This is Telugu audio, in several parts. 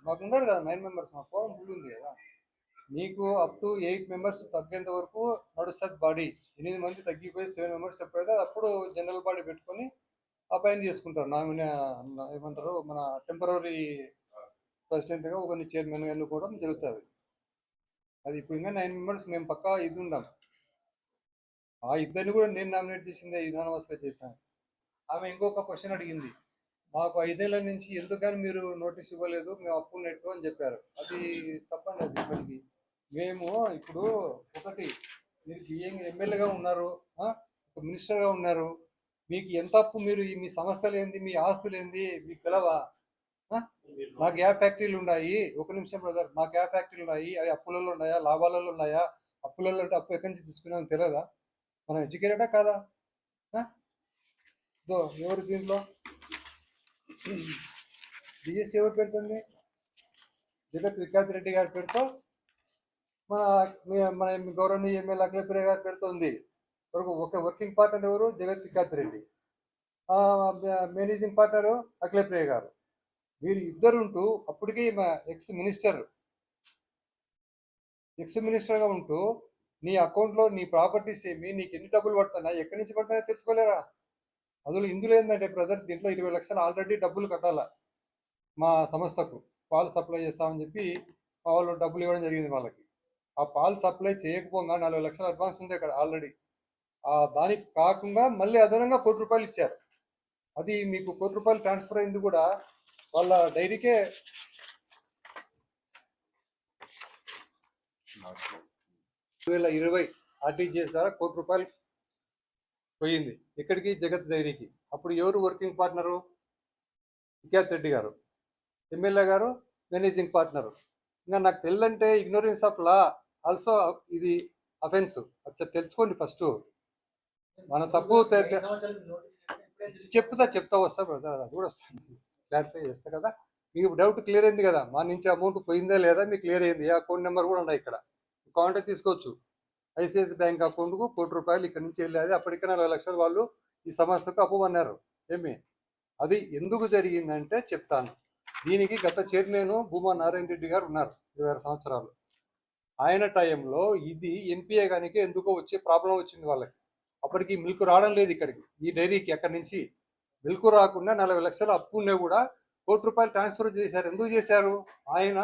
మాకు ఉన్నారు కదా 9 మెంబర్స్, మా ఫోరం ఫుల్ ఉంది కదా. మీకు అప్ టు 8 మెంబర్స్ తగ్గేంత వరకు నడుస్తుంది బాడీ. 8 మంది తగ్గిపోయి 7 మెంబర్స్ ఎప్పుడైతే అప్పుడు జనరల్ బాడీ పెట్టుకొని అపాయింట్ చేసుకుంటారు. ఏమంటారు, మన టెంపరీ ప్రెసిడెంట్గా ఒకరిని చైర్మన్గా ఎన్నుకోవడం జరుగుతుంది. అది ఇప్పుడు ఇంకా 9 మెంబర్స్ మేము పక్కా ఇది ఉన్నాం. ఆ ఇద్దరిని కూడా నేను నామినేట్ చేసిందే యునానిమస్గా చేశాను. ఆమె ఇంకొక క్వశ్చన్ అడిగింది, మాకు 5 ఏళ్ల నుంచి ఎందుకని మీరు నోటీస్ ఇవ్వలేదు, మేము అప్పు నెట్టు అని చెప్పారు. అది తప్పండి. అది ఇప్పటికి మేము ఇప్పుడు ఒకటి, మీరు బియ్యం ఎమ్మెల్యేగా ఉన్నారు, మినిస్టర్గా ఉన్నారు, మీకు ఎంత అప్పు, మీరు మీ సమస్యలు ఏంది, మీ ఆస్తులు ఏంది మీకు తెలవా? మా గ్యాప్ ఫ్యాక్టరీలు ఉన్నాయి. ఒక నిమిషం బ్రదర్, మా గ్యాప్ ఫ్యాక్టరీలు ఉన్నాయి, అవి అప్పులలో ఉన్నాయా లాభాలలో ఉన్నాయా? అప్పులలో అంటే అప్పు ఎక్కడి నుంచి తీసుకున్నామని తెలియదా? మనం ఎడ్యుకేటెడా కాదా? ఎవరు దీంట్లో జిఎస్టీ ఎవరు పెడుతుంది? జగత్ వికాస్ రెడ్డి గారు పెడుతూ మన గౌరవనీయ ఎమ్మెల్యే అఖిలప్రియ గారు పెడుతుంది. ఒక వర్కింగ్ పార్ట్నర్ ఎవరు? జగత్ వికాస్ రెడ్డి. మేనేజింగ్ పార్ట్నర్ అఖిలప్రియ గారు. వీరు ఇద్దరుంటూ అప్పటికే ఎక్స్ మినిస్టర్గా ఉంటూ నీ అకౌంట్లో నీ ప్రాపర్టీస్ ఏమి, నీకు ఎన్ని డబ్బులు పడుతున్నాయి, ఎక్కడి నుంచి పడుతున్నాయో తెలుసుకోలేరా? అందులో ఇందులో ఏంటంటే బ్రదర్, దీంట్లో 20 లక్షలు ఆల్రెడీ డబ్బులు కట్టాలా మా సంస్థకు. పాలు సప్లై చేస్తామని చెప్పి వాళ్ళు డబ్బులు ఇవ్వడం జరిగింది వాళ్ళకి. ఆ పాలు సప్లై చేయకపోగా 40 లక్షలు అడ్వాన్స్ ఉంది అక్కడ ఆల్రెడీ. దానికి కాకుండా మళ్ళీ అదనంగా ₹1,00,00,000 ఇచ్చారు. అది మీకు ₹1,00,00,000 ట్రాన్స్ఫర్ అయింది కూడా వాళ్ళ డైరీకే. 2020 ఆర్టీజీఎస్ ద్వారా ₹1,00,00,000 పోయింది. ఎక్కడికి? జగత్ డైరీకి. అప్పుడు ఎవరు వర్కింగ్ పార్ట్నరు? వికాస్ రెడ్డి గారు. ఎమ్మెల్యే గారు మేనేజింగ్ పార్ట్నరు. ఇంకా నాకు తెలియంటే ఇగ్నోరెన్స్ ఆఫ్ లా ఆల్సో ఇది అఫెన్స్. అచ్చా తెలుసుకోండి ఫస్ట్. మన తప్పు చెప్తా వస్తా బ్రదర్, అది కూడా వస్తాను, క్లారిఫై చేస్తా కదా. మీకు డౌట్ క్లియర్ అయింది కదా, మా నుంచి అమౌంట్ పోయిందా లేదా మీకు క్లియర్ అయింది. అకౌంట్ నెంబర్ కూడా ఉన్నాయి ఇక్కడ, కాంటాక్ట్ తీసుకోవచ్చు. ఐసిఐసి బ్యాంక్ అకౌంట్కు ₹1,00,00,000 ఇక్కడ నుంచి వెళ్ళేది. అప్పటికే 40 లక్షలు వాళ్ళు ఈ సంస్థకు అప్పు అన్నారు. అది ఎందుకు జరిగిందంటే చెప్తాను. దీనికి గత చైర్మన్ భూమా నారాయణ రెడ్డి గారు ఉన్నారు 26 సంవత్సరాలు. ఆయన టైంలో ఇది ఎన్పిఏ గానికి ఎందుకో వచ్చే ప్రాబ్లం వచ్చింది వాళ్ళకి. అప్పటికి మిల్క్ రావడం లేదు ఇక్కడికి, ఈ డైరీకి. అక్కడి నుంచి మిల్క్ రాకుండా 40 లక్షలు అప్పు ఉన్నా కూడా ₹1,00,00,000 ట్రాన్స్ఫర్ చేశారు. ఎందుకు చేశారు? ఆయన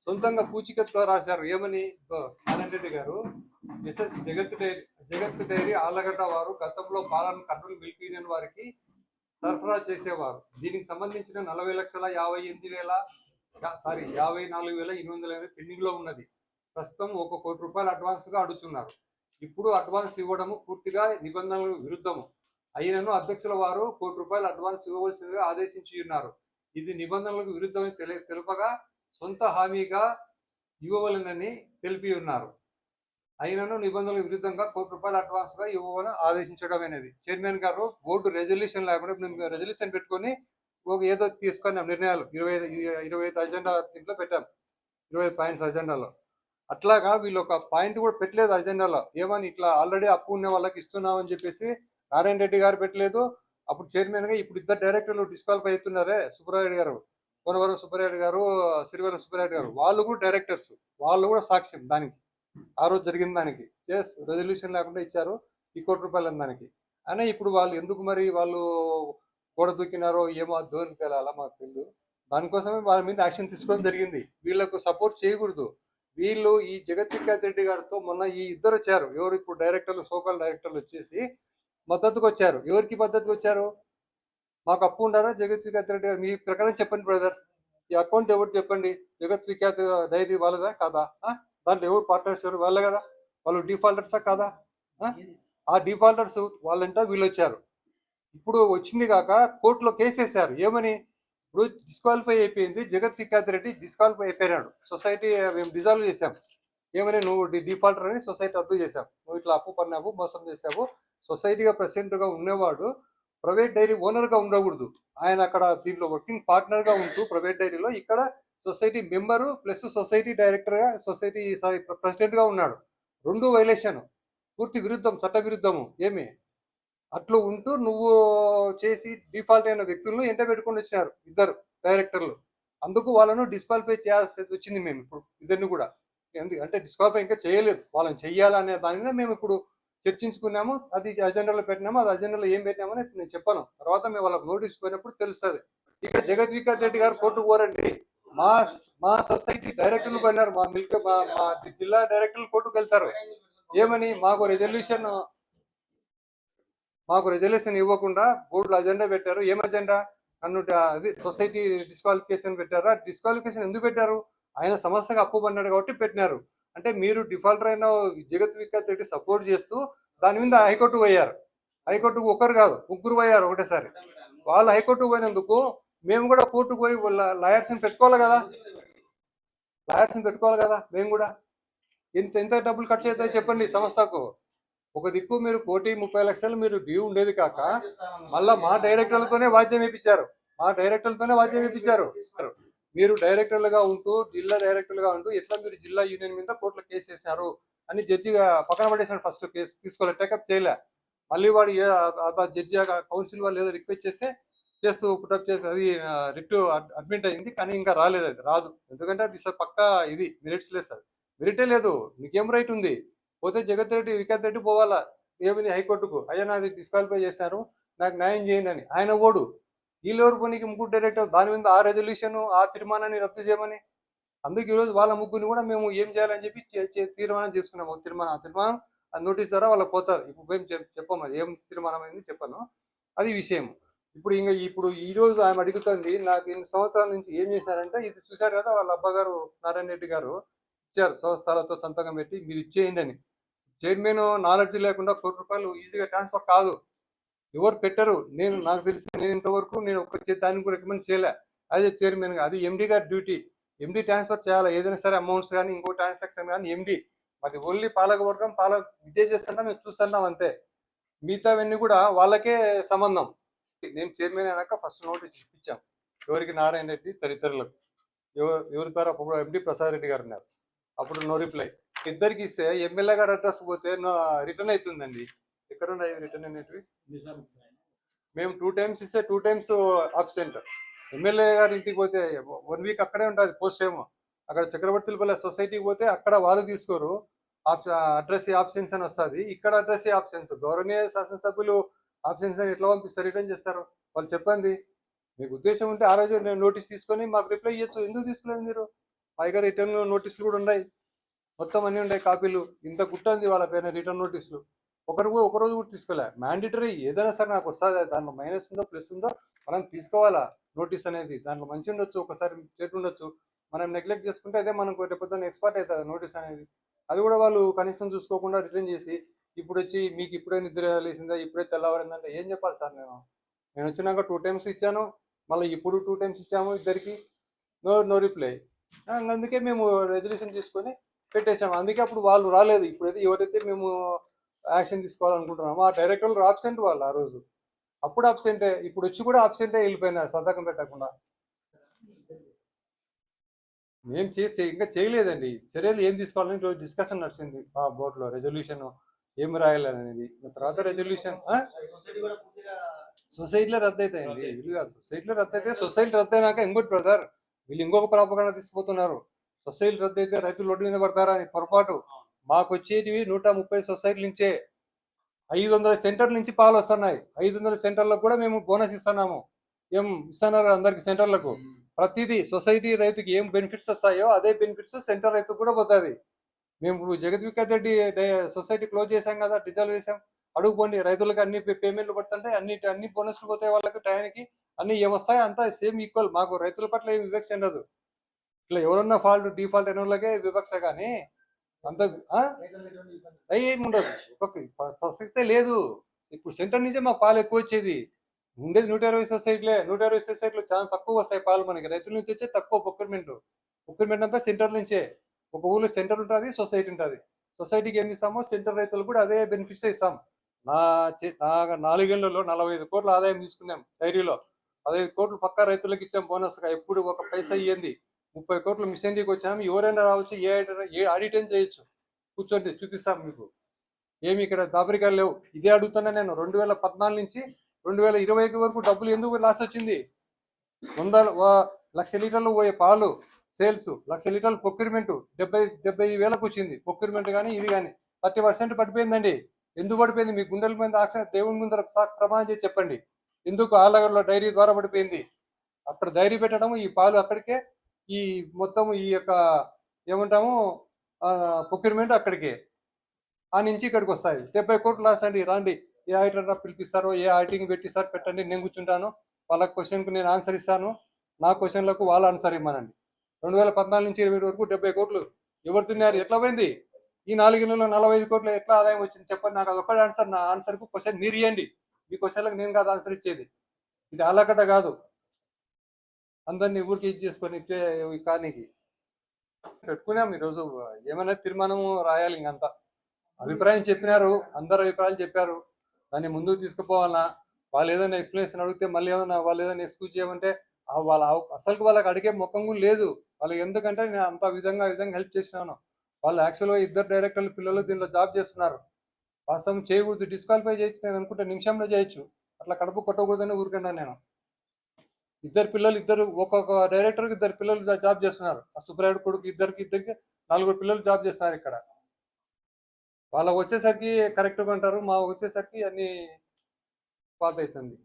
సొంతంగా పూచికత్తుగా రాశారు. ఏమని? నారాయణ రెడ్డి గారు ఎస్ఎస్ జగత్ డైరీ ఆళ్లగడ్డ వారు గతంలో పాలన కర్నూలు మిల్క్ యూనియన్ వారికి సరఫరా చేసేవారు. దీనికి సంబంధించిన 54,800 పెండింగ్ లో ఉన్నది. ప్రస్తుతం ₹1,00,00,000 అడ్వాన్స్ గా అడుగుతున్నారు. ఇప్పుడు అడ్వాన్స్ ఇవ్వడము పూర్తిగా నిబంధనలకు విరుద్ధము. అయినను అధ్యక్షుల వారు ₹1,00,00,000 అడ్వాన్స్ ఇవ్వవలసిందిగా ఆదేశించి ఉన్నారు. ఇది నిబంధనలకు విరుద్ధమని తెలుపగా సొంత హామీగా ఇవ్వవలనని తెలిపి ఉన్నారు. అయినను నిబంధనలకు విరుద్ధంగా ₹1,00,00,000 అడ్వాన్స్ గా ఇవ్వాలని ఆదేశించడం అనేది. చైర్మన్ గారు బోర్డు రెజల్యూషన్ లేకుండా మేము రెజల్యూషన్ పెట్టుకొని ఏదో తీసుకున్నాం నిర్ణయాలు. 25 అజెండా దీంట్లో పెట్టాం, 25 పాయింట్స్ అజెండాలో. అట్లాగా వీళ్ళు ఒక పాయింట్ కూడా పెట్టలేదు అజెండాలో. ఏమని ఇట్లా ఆల్రెడీ అప్పు ఉన్న వాళ్ళకి ఇస్తున్నామని చెప్పేసి నారాయణ రెడ్డి గారు పెట్టలేదు. అప్పుడు చైర్మన్ గా ఇప్పుడు ఇద్దరు డైరెక్టర్లు డిస్క్వాలిఫై అవుతున్నారే, సుబ్బారెడ్డి గారు, కోనవరం సుబ్బారెడ్డి గారు, సిరివెల్ల సుబ్బారెడ్డి గారు, వాళ్ళు కూడా డైరెక్టర్స్. వాళ్ళు కూడా సాక్ష్యం దానికి. ఆ రోజు జరిగిన దానికి రెజల్యూషన్ లేకుండా ఇచ్చారు ఈ ₹1,00,00,000 దానికి. అయినా ఇప్పుడు వాళ్ళు ఎందుకు మరి వాళ్ళు గోడ దూకినారో ఏమో ధోని తేలాలా మాకు తెలియదు. దానికోసమే వాళ్ళ మీద యాక్షన్ తీసుకోవడం జరిగింది. వీళ్ళకు సపోర్ట్ చేయకూడదు. వీళ్ళు ఈ జగత్ వికాస్ రెడ్డి గారితో మొన్న ఈ ఇద్దరు వచ్చారు. ఎవరు? ఇప్పుడు డైరెక్టర్లు, సోకాల్ డైరెక్టర్లు వచ్చేసి మద్దతుకు వచ్చారు. ఎవరికి మద్దతుకు వచ్చారు? మాకు అప్పు ఉండారా? జగత్ వికాస్ రెడ్డి గారు మీ ప్రకారం చెప్పండి బ్రదర్. ఈ అకౌంట్ ఎవరు చెప్పండి? జగత్ వికాస్ డైరీ వాళ్ళదా కాదా? దాంట్లో ఎవరు పార్ట్నర్స్? ఎవరు? వాళ్ళే కదా. వాళ్ళు డిఫాల్టర్సా కాదా? ఆ డిఫాల్టర్స్ వాళ్ళంట వీళ్ళు వచ్చారు. ఇప్పుడు వచ్చింది కాక కోర్టులో కేసు వేశారు. ఏమని? ఇప్పుడు డిస్క్వాలిఫై అయిపోయింది జగత్ వికాస్ రెడ్డి, డిస్క్వాలిఫై అయిపోయినాడు. సొసైటీ మేము డిజాల్వ్ చేసాం. ఏమని? నువ్వు డిఫాల్టర్ అని సొసైటీ రద్దు చేసాం. నువ్వు ఇట్లా అప్పు పన్నావు, మోసం చేసావు. సొసైటీగా ప్రెసిడెంట్గా ఉండేవాడు ప్రైవేట్ డైరీ ఓనర్గా ఉండకూడదు. ఆయన అక్కడ దీంట్లో వర్కింగ్ పార్ట్నర్గా ఉంటూ ప్రైవేట్ డైరీలో ఇక్కడ సొసైటీ మెంబరు ప్లస్ సొసైటీ డైరెక్టర్గా, ప్రెసిడెంట్గా ఉన్నాడు. 2 వైలేషన్, పూర్తి విరుద్ధం, చట్ట విరుద్ధము. అట్లు ఉంటూ నువ్వు చేసి డిఫాల్ట్ అయిన వ్యక్తులను ఎంట పెట్టుకొని వచ్చినారు ఇద్దరు డైరెక్టర్లు. అందుకు వాళ్ళను డిస్క్వాలిఫై చేయాల్సి వచ్చింది మేము ఇప్పుడు ఇద్దరిని కూడా. అంటే డిస్క్వాలిఫై ఇంకా చేయలేదు, వాళ్ళని చెయ్యాలనే దాని మీద మేము ఇప్పుడు చర్చించుకున్నాము. అది అజెండాలో పెట్టినాము. అది అజెండాలో ఏం పెట్టినామని నేను చెప్పాను. తర్వాత మేము వాళ్ళకి నోటీస్ పోయినప్పుడు తెలుస్తుంది. ఇక్కడ జగద్వికాస్ రెడ్డి గారు కోర్టుకు పోరండి. మా మా సొసైటీ డైరెక్టర్లు పోయినారు. మా జిల్లా డైరెక్టర్లు కోర్టుకు వెళ్తారు. ఏమని మాకు రెజల్యూషన్ ఇవ్వకుండా బోర్డులో అజెండా పెట్టారు. ఏం అజెండా? నన్ను అది సొసైటీ డిస్క్వాలిఫికేషన్ పెట్టారు. ఆ డిస్క్వాలిఫికేషన్ ఎందుకు పెట్టారు? ఆయన సంస్థగా అప్పు పన్నాడు కాబట్టి పెట్టినారు. అంటే మీరు డిఫాల్టర్ అయిన జగత్ వికాస్ రెడ్డి సపోర్ట్ చేస్తూ దాని మీద హైకోర్టు పోయారు. హైకోర్టుకు ఒకరు కాదు, ముగ్గురు పోయారు ఒకటేసారి. వాళ్ళు హైకోర్టుకు పోయినందుకు మేము కూడా కోర్టుకు పోయి లాయర్స్ని పెట్టుకోవాలి కదా. మేము కూడా ఎంత డబ్బులు ఖర్చు అవుతాయి చెప్పండి సంస్థకు. ఒక దిక్కు మీరు 1,30,00,000 మీరు డ్యూ ఉండేది కాక మళ్ళా మా డైరెక్టర్లతోనే వాద్యం వేయించారు. మీరు డైరెక్టర్లుగా ఉంటూ, జిల్లా డైరెక్టర్లుగా ఉంటూ ఎట్లా మీరు జిల్లా యూనియన్ మీద కోర్టులో కేసు వేసినారు అని జడ్జిగా పక్కన పడేసాడు. ఫస్ట్ కేసు తీసుకోవాలి, టేకప్ చేయలే. మళ్ళీ వాడు జడ్జి కౌన్సిల్ వాళ్ళు ఏదో రిక్వెస్ట్ చేస్తూ పుటప్ చేసి అది రిట్ అడ్మిట్ అయింది. కానీ ఇంకా రాలేదు, అది రాదు. ఎందుకంటే అది పక్కా ఇది మెరిట్స్ లేదు. అది మెరిటే లేదు. నీకేం రైట్ ఉంది? పోతే వికాస్ రెడ్డి పోవాలా ఏమని హైకోర్టుకు, అయ్యా నాది డిస్క్వాలిఫై చేశారు, నాకు న్యాయం చేయండి అని. ఆయన ఓడు వీళ్ళెవరు పోనీకి ముగ్గురు డైరెక్టర్ దాని మీద ఆ రెజల్యూషన్ ఆ తీర్మానాన్ని రద్దు చేయమని. అందుకు ఈరోజు వాళ్ళ ముగ్గురిని కూడా మేము ఏం చేయాలని చెప్పి తీర్మానం చేసుకున్నాము. తీర్మానం ఆ నోటీస్ ద్వారా వాళ్ళకి పోతారు. ఇప్పుడు మేము చెప్పాము అది ఏం తీర్మానం అయింది చెప్పాను. అది విషయం. ఇప్పుడు ఈ రోజు ఆమె అడుగుతుంది నాకు 8 సంవత్సరాల నుంచి ఏం చేశారంటే, ఇది చూశారు కదా వాళ్ళ అబ్బగారు నారాయణ రెడ్డి గారు ఇచ్చారు సంస్థలతో సంతకం పెట్టి మీరు ఇచ్చేయండి అని. చైర్మన్ నాలెడ్జ్ లేకుండా ₹1,00,00,000 ఈజీగా ట్రాన్స్ఫర్ కాదు. ఎవరు పెట్టరు. నాకు తెలిసి నేను ఇంతవరకు ఒక దాన్ని కూడా రికమెండ్ చేయలే. యాజ్ ఏ చైర్మన్గా అది ఎండి గారి డ్యూటీ. ఎండి ట్రాన్స్ఫర్ చేయాలి ఏదైనా సరే, అమౌంట్స్ కానీ ఇంకో ట్రాన్సాక్షన్ కానీ ఎండి. అది ఓన్లీ పాలకవర్గం విద్య చేస్తుంటాం, మేము చూస్తుంటాం అంతే. మిగతావన్నీ కూడా వాళ్ళకే సంబంధం. నేను చైర్మన్ అయినాక ఫస్ట్ నోటీస్ ఇప్పించాం. ఎవరికి? నారాయణ రెడ్డి తదితరులకు. ఎవరి ద్వారా? అప్పుడు ఎండి ప్రసాద్ రెడ్డి గారు ఉన్నారు. అప్పుడు నో రిప్లై. ఇద్దరికి ఇస్తే ఎమ్మెల్యే గారు అడ్రస్ పోతే రిటర్న్ అవుతుందండి. ఎక్కడ ఉన్నాయి రిటర్న్ అనేటివి? మేము 2 times ఇస్తే 2 times అబ్సెంట్. ఎమ్మెల్యే గారి ఇంటికి పోతే 1 week అక్కడే ఉంటుంది పోస్ట్ ఏమో. అక్కడ చక్రవర్తిపల్లె సొసైటీకి పోతే అక్కడ వాళ్ళు తీసుకోరు, అడ్రస్ ఆప్షన్స్ అని వస్తుంది. ఇక్కడ అడ్రస్ ఆప్షన్స్. గౌరవనీయ శాసనసభ్యులు ఆప్షన్స్ అని ఎట్లా పంపిస్తారు, రిటర్న్ చేస్తారు? వాళ్ళు చెప్పండి. మీకు ఉద్దేశం ఉంటే ఆ రోజు నేను నోటీస్ తీసుకొని మాకు రిప్లై ఇవ్వచ్చు. ఎందుకు తీసుకోలేదు మీరు? మా దగ్గర రిటర్న్ నోటీసులు కూడా ఉన్నాయి, మొత్తం అన్నీ ఉన్నాయి కాపీలు. ఇంత గుట్టుంది వాళ్ళ పైన రిటర్న్ నోటీసులు. ఒకరోజు కూడా తీసుకోలే. మ్యాండేటరీ ఏదైనా సరే నాకు వస్తుంది. దాంట్లో మైనస్ ఉందో ప్లస్ ఉందో మనం తీసుకోవాలా. నోటీస్ అనేది దాంట్లో మంచి ఉండొచ్చు, ఒకసారి చెట్టు ఉండొచ్చు. మనం నెగ్లెక్ట్ చేసుకుంటే అదే మనకు రేపొద్దున ఎక్స్పర్ట్ అవుతుంది నోటీస్ అనేది. అది కూడా వాళ్ళు కనీసం చూసుకోకుండా రిటర్న్ చేసి ఇప్పుడు వచ్చి మీకు ఇప్పుడే నిద్ర లేసిందా, ఇప్పుడే తెల్లవారిందంటే ఏం చెప్పాలి సార్? నేను వచ్చినాక 2 times ఇచ్చాను, మళ్ళీ ఇప్పుడు 2 times ఇచ్చాము ఇద్దరికి. No reply. అందుకే మేము రెజల్యూషన్ తీసుకొని పెట్టేసాము. అందుకే అప్పుడు వాళ్ళు రాలేదు. ఇప్పుడైతే ఎవరైతే మేము యాక్షన్ తీసుకోవాలనుకుంటున్నామో ఆ డైరెక్టర్లు ఆబ్సెంట్ వాళ్ళు ఆ రోజు. అప్పుడు ఆబ్సెంటే, ఇప్పుడు వచ్చి కూడా ఆబ్సెంటే వెళ్ళిపోయినారు సంతకం పెట్టకుండా. మేము ఇంకా చేయలేదండి. చర్యలు ఏం తీసుకోవాలని రోజు డిస్కషన్ నడిచింది ఆ బోర్డులో. రెజల్యూషన్ ఏం రాయాలనేది. తర్వాత రెజల్యూషన్ సొసైటీలో రద్దు అవుతాయండి. ఇల్లు కాదు, సొసైటీలో రద్దు అయితే. సొసైటీ రద్దు అయినాక ఇంకోటి బ్రదర్, వీళ్ళు ఇంకొక ప్రాపగండా తీసుకుపోతున్నారు. సొసైటీ రద్దు అయితే రైతులు రోడ్డు మీద పడతారా అని. పొరపాటు. మాకు వచ్చేటివి 130 సొసైటీల నుంచే 500 సెంటర్ల నుంచి పాలు వస్తున్నాయి. 500 సెంటర్లకు కూడా మేము బోనస్ ఇస్తున్నాము. ఏం ఇస్తున్నారు అందరికి సెంటర్లకు? ప్రతిదీ సొసైటీ రైతుకి ఏం బెనిఫిట్స్ వస్తాయో అదే బెనిఫిట్స్ సెంటర్ రైతుకు కూడా పోతుంది. మేము జగత్ వికాస్ రెడ్డి సొసైటీ క్లోజ్ చేసాం కదా, డిజాల్వ్ చేసాం. అడుగుపోండి, రైతులకు అన్ని పేమెంట్లు పడుతుంటాయి, అన్ని బోనస్లు పోతాయి వాళ్ళకి, టైంకి అన్ని ఏమొస్తాయి అంతా సేమ్ ఈక్వల్. మాకు రైతుల పట్ల ఏం వివక్ష ఉండదు. ఇట్లా ఎవరన్నా డిఫాల్ట్ అయిన వాళ్ళకే వివక్ష, కానీ అంత ఏముండదు. ప్రసక్తే లేదు. ఇప్పుడు సెంటర్ నుంచే మాకు పాలు ఎక్కువ వచ్చేది. ఉండేది 120 సొసైటీలే. 120 సొసైటీలు చాలా తక్కువ వస్తాయి పాలు మనకి. రైతుల నుంచి వచ్చే తక్కువ ప్రొక్యూర్మెంట్ అంతా సెంటర్ నుంచే. ఒక ఊళ్ళో సెంటర్ ఉంటుంది, సొసైటీ ఉంటుంది. సొసైటీకి ఏమి ఇస్తామో సెంటర్ రైతులు కూడా అదే బెనిఫిట్స్ ఇస్తాం. నా 4 ఏళ్లలో 45 కోట్ల ఆదాయం తీసుకున్నాం డైరీలో. 15 కోట్లు పక్కా రైతులకు ఇచ్చాం బోనస్గా. ఎప్పుడు ఒక పైసా ఇయ్యింది. 30 కోట్లు మిషనరీకి వచ్చాము. ఎవరైనా రావచ్చు, ఏ ఆడిట్ ఏం చేయొచ్చు. కూర్చోండి చూపిస్తాం మీకు. ఏమి ఇక్కడ దాపరికాలు లేవు. ఇదే అడుగుతున్నా నేను. 2014 నుంచి 2021 వరకు డబ్బులు ఎందుకు లాస్ వచ్చింది? 1,00,000 లీటర్లు పోయే పాలు సేల్స్, 1,00,000 లీటర్లు ప్రొక్యూర్మెంట్ 70,000 వచ్చింది ప్రొక్యూర్మెంట్. కానీ ఇది కానీ 30% పడిపోయిందండి. ఎందుకు పడిపోయింది? మీ గుండెల మీద దేవుని ముందర ప్రమాణం చేసి చెప్పండి. ఎందుకు ఆలగడ్డలో డైరీ ద్వారా పడిపోయింది? అక్కడ డైరీ పెట్టడం, ఈ పాలు అక్కడికే, ఈ మొత్తం ఈ యొక్క ఏమంటాము ప్రొక్యూర్మెంట్ అక్కడికే, ఆ నుంచి ఇక్కడికి వస్తాయి. 70 కోట్లు లాస్ అండి. రాండి, ఏ ఆడిటర్ పిలిపిస్తారో, ఏ ఆడిటింగ్ పెట్టిస్తారో పెట్టండి, నేను కూర్చుంటాను. వాళ్ళ క్వశ్చన్కు నేను ఆన్సర్ ఇస్తాను, నా క్వశ్చన్లకు వాళ్ళ ఆన్సర్ ఇవ్వమనండి. 2014 నుంచి 20 వరకు 70 కోట్లు ఎవరు తిన్నారు? ఎట్లా పోయింది? ఈ 4 నెలల్లో 45 కోట్లు ఎట్లా ఆదాయం వచ్చింది చెప్పండి. నాకు అదొక్కటి ఆన్సర్. నా ఆన్సర్కు క్వశ్చన్ మీరు ఇవ్వండి. మీ క్వశ్చన్లకు నేను కాదు ఆన్సర్ ఇచ్చేది. ఇది ఆలకట్ట కాదు. అందరినీ ఊరికి ఇది చేసుకొని కానీకి పెట్టుకున్నాం. ఈరోజు ఏమైనా తీర్మానం రాయాలి. ఇంకంతా అభిప్రాయం చెప్పినారు, అందరు అభిప్రాయాలు చెప్పారు. దాన్ని ముందుకు తీసుకుపోవాలన్నా, వాళ్ళు ఏదైనా ఎక్స్ప్లెనేషన్ అడిగితే మళ్ళీ ఏమైనా వాళ్ళు ఏదైనా ఎక్స్క్యూజ్ చేయమంటే వాళ్ళ అసలు వాళ్ళకి అడిగే ముఖం కూడా లేదు వాళ్ళకి. ఎందుకంటే నేను అంత విధంగా హెల్ప్ చేసినాను. వాళ్ళు యాక్చువల్గా 2 డైరెక్టర్లు పిల్లలు దీనిలో జాబ్ చేస్తున్నారు. వాస్తవం చేయకూడదు, డిస్క్వాలిఫై చేయొచ్చు. నేను అనుకుంటే నిమిషంలో చేయొచ్చు. అట్లా కడుపు కొట్టకూడదని ఊరుకున్నాను నేను. ఒక్కొక్క డైరెక్టర్కి 2 పిల్లలు జాబ్ చేస్తున్నారు. ఆ సుబ్రాయుడు కొడుకు ఇద్దరికి 4 పిల్లలు జాబ్ చేస్తున్నారు ఇక్కడ. వాళ్ళకి వచ్చేసరికి కరెక్ట్గా ఉంటారు, మా వచ్చేసరికి అన్ని ఫాల్ట్ అవుతుంది.